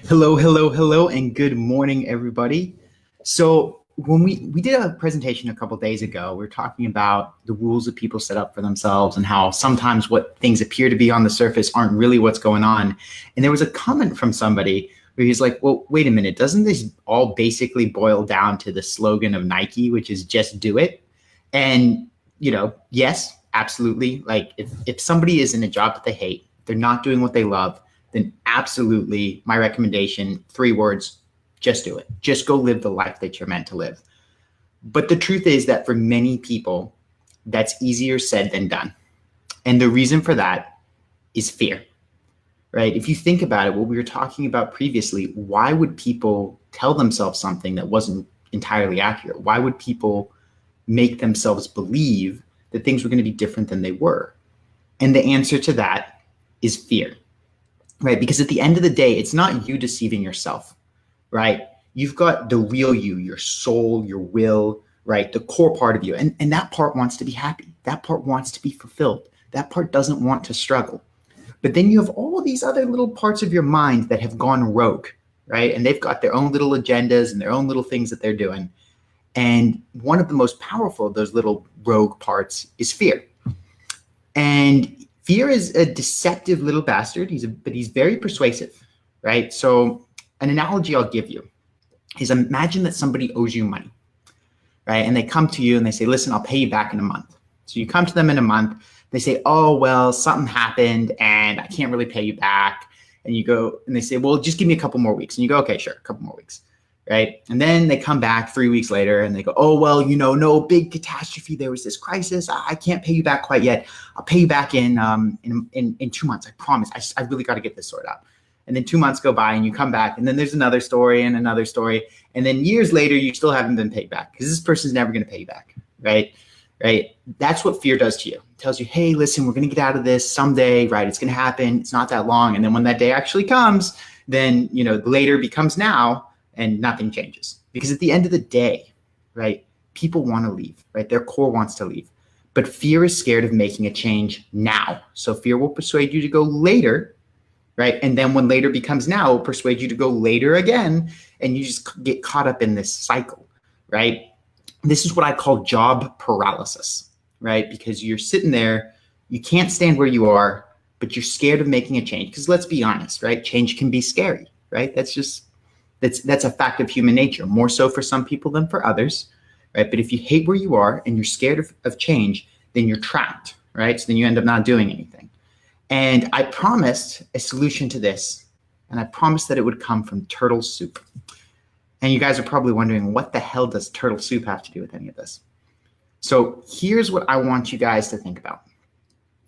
Hello, hello, hello, and good morning, everybody. So when we did a presentation a couple days ago, we were talking about the rules that people set up for themselves and how sometimes what things appear to be on the surface aren't really what's going on. And there was a comment from somebody where he's like, "Well, wait a minute, doesn't this all basically boil down to the slogan of Nike, which is just do it?" And yes, absolutely. Like if somebody is in a job that they hate, they're not doing what they love, then absolutely my recommendation, 3 words, just do it. Just go live the life that you're meant to live. But the truth is that for many people, that's easier said than done. And the reason for that is fear, right? If you think about it, what we were talking about previously, why would people tell themselves something that wasn't entirely accurate? Why would people make themselves believe that things were going to be different than they were? And the answer to that is fear, right? Because at the end of the day, it's not you deceiving yourself, right? You've got the real you, your soul, your will, right? The core part of you. And that part wants to be happy. That part wants to be fulfilled. That part doesn't want to struggle. But then you have all these other little parts of your mind that have gone rogue, right? And they've got their own little agendas and their own little things that they're doing. And one of the most powerful of those little rogue parts is fear. And fear is a deceptive little bastard. But he's very persuasive, right? So an analogy I'll give you is imagine that somebody owes you money, right? And they come to you and they say, listen, I'll pay you back in a month. So you come to them in a month. They say, oh, well, something happened and I can't really pay you back. And you go and they say, well, just give me a couple more weeks. And you go, okay, sure, a couple more weeks. Right. And then they come back 3 weeks later and they go, oh, well, no big catastrophe. There was this crisis. I can't pay you back quite yet. I'll pay you back in 2 months. I promise. I really got to get this sorted out. And then 2 months go by and you come back and then there's another story and another story. And then years later, you still haven't been paid back because this person's never going to pay you back. Right. Right. That's what fear does to you. It tells you, hey, listen, we're going to get out of this someday. Right. It's going to happen. It's not that long. And then when that day actually comes, then, later becomes now. And nothing changes because at the end of the day, right, people want to leave, right? Their core wants to leave, but fear is scared of making a change now. So fear will persuade you to go later, right? And then when later becomes now, it will persuade you to go later again. And you just get caught up in this cycle, right? This is what I call job paralysis, right? Because you're sitting there, you can't stand where you are, but you're scared of making a change. Because let's be honest, right? Change can be scary, right? That's a fact of human nature, more so for some people than for others, right? But if you hate where you are and you're scared of change, then you're trapped, right? So then you end up not doing anything. And I promised a solution to this, and I promised that it would come from turtle soup. And you guys are probably wondering, what the hell does turtle soup have to do with any of this? So here's what I want you guys to think about.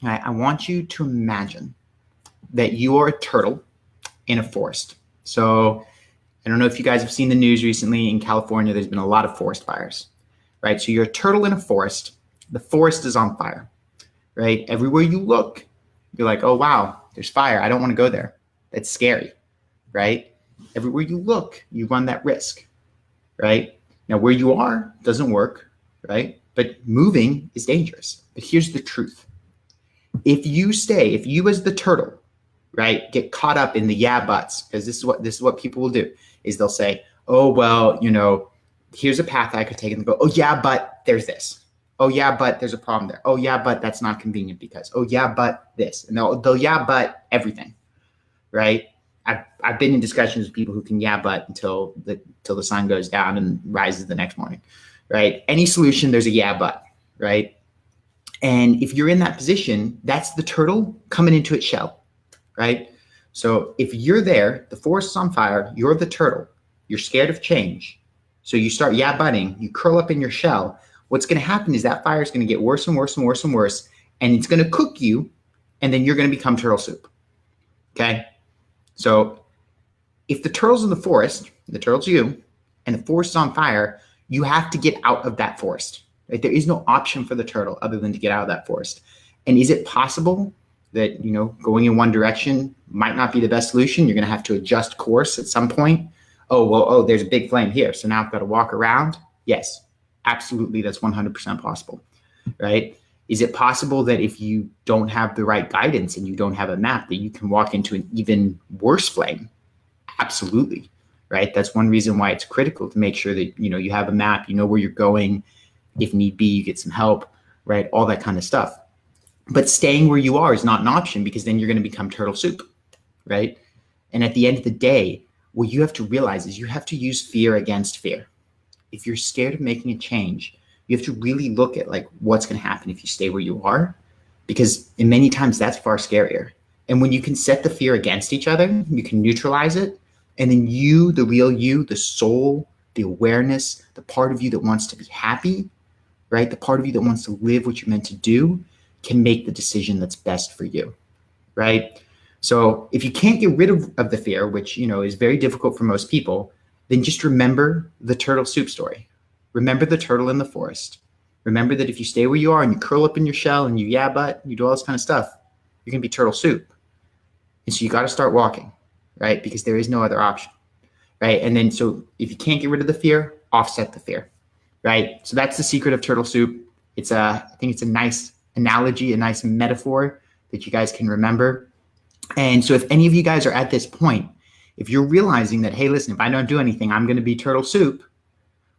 Right? I want you to imagine that you are a turtle in a forest. So I don't know if you guys have seen the news recently. In California, there's been a lot of forest fires, right? So you're a turtle in a forest. The forest is on fire, right? Everywhere you look, you're like, oh, wow, there's fire. I don't want to go there. That's scary, right? Everywhere you look, you run that risk, right? Now, where you are doesn't work, right? But moving is dangerous. But here's the truth. If you as the turtle, right, get caught up in the yeah buts, because this is what people will do, is they'll say, oh, well, here's a path I could take, and they go, oh yeah, but there's this. Oh yeah, but there's a problem there. Oh yeah, but that's not convenient because, oh yeah, but this. And they'll yeah, but everything, right? I've been in discussions with people who can yeah, but until the sun goes down and rises the next morning, right? Any solution, there's a yeah, but, right? And if you're in that position, that's the turtle coming into its shell. Right? So if you're there, the forest is on fire, you're the turtle, you're scared of change. So you start yeah-butting, you curl up in your shell. What's going to happen is that fire is going to get worse and worse and worse and worse, and it's going to cook you, and then you're going to become turtle soup. Okay? So if the turtle's in the forest, the turtle's you, and the forest is on fire, you have to get out of that forest. Right? There is no option for the turtle other than to get out of that forest. And is it possible that, going in one direction might not be the best solution? You're going to have to adjust course at some point. There's a big flame here, so now I've got to walk around. Yes, absolutely. That's 100% possible, right? Is it possible that if you don't have the right guidance and you don't have a map, that you can walk into an even worse flame? Absolutely, right? That's one reason why it's critical to make sure that, you have a map, you know where you're going. If need be, you get some help, right? All that kind of stuff. But staying where you are is not an option, because then you're going to become turtle soup, right? And at the end of the day, what you have to realize is you have to use fear against fear. If you're scared of making a change, you have to really look at like what's going to happen if you stay where you are, because in many times that's far scarier. And when you can set the fear against each other, you can neutralize it. And then you, the real you, the soul, the awareness, the part of you that wants to be happy, right? The part of you that wants to live what you're meant to do, can make the decision that's best for you, right? So if you can't get rid of the fear, which, is very difficult for most people, then just remember the turtle soup story. Remember the turtle in the forest. Remember that if you stay where you are and you curl up in your shell and you butt, you do all this kind of stuff, you're going to be turtle soup. And so you got to start walking, right? Because there is no other option, right? And then, so if you can't get rid of the fear, offset the fear, right? So that's the secret of turtle soup. I think it's a nice analogy, a nice metaphor that you guys can remember. And so if any of you guys are at this point, if you're realizing that, hey, listen, if I don't do anything, I'm going to be turtle soup,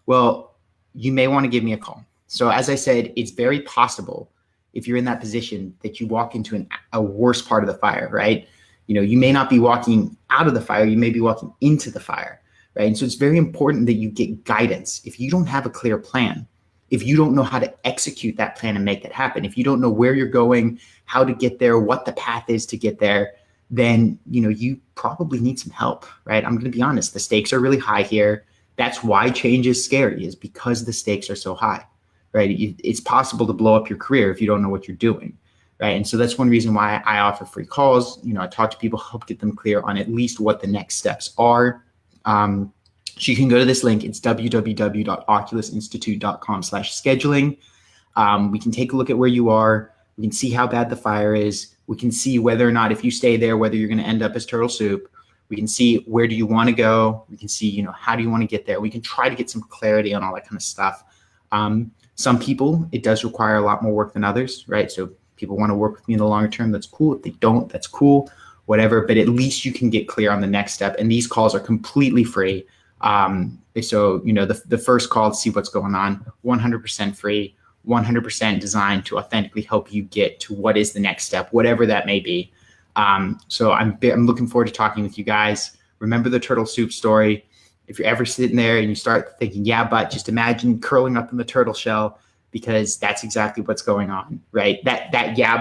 well, you may want to give me a call. So as I said, it's very possible, if you're in that position, that you walk into a worse part of the fire, right? You may not be walking out of the fire, you may be walking into the fire, right? And so it's very important that you get guidance. If you don't have a clear plan, if you don't know how to execute that plan and make that happen, if you don't know where you're going, how to get there, what the path is to get there, then, you probably need some help, right? I'm going to be honest. The stakes are really high here. That's why change is scary, is because the stakes are so high, right? It's possible to blow up your career if you don't know what you're doing, right? And so that's one reason why I offer free calls. I talk to people, help get them clear on at least what the next steps are. So you can go to this link. It's www.oculusinstitute.com/scheduling. We can take a look at where you are. We can see how bad the fire is. We can see whether or not, if you stay there, whether you're going to end up as turtle soup. We can see, where do you want to go? We can see, how do you want to get there? We can try to get some clarity on all that kind of stuff. Some people, it does require a lot more work than others, right? So people want to work with me in the longer term. That's cool. If they don't, that's cool, whatever. But at least you can get clear on the next step. And these calls are completely free. So, the first call to see what's going on, 100% free, 100% designed to authentically help you get to what is the next step, whatever that may be. So I'm looking forward to talking with you guys. Remember the turtle soup story. If you're ever sitting there and you start thinking, but just imagine curling up in the turtle shell, because that's exactly what's going on, right? That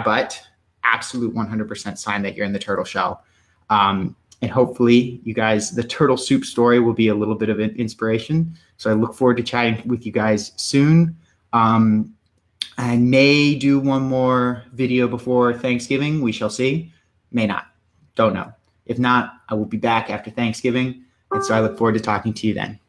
but absolute 100% sign that you're in the turtle shell. And hopefully you guys, the turtle soup story will be a little bit of an inspiration. So I look forward to chatting with you guys soon. I may do one more video before Thanksgiving. We shall see. May not. Don't know. If not, I will be back after Thanksgiving. And so I look forward to talking to you then.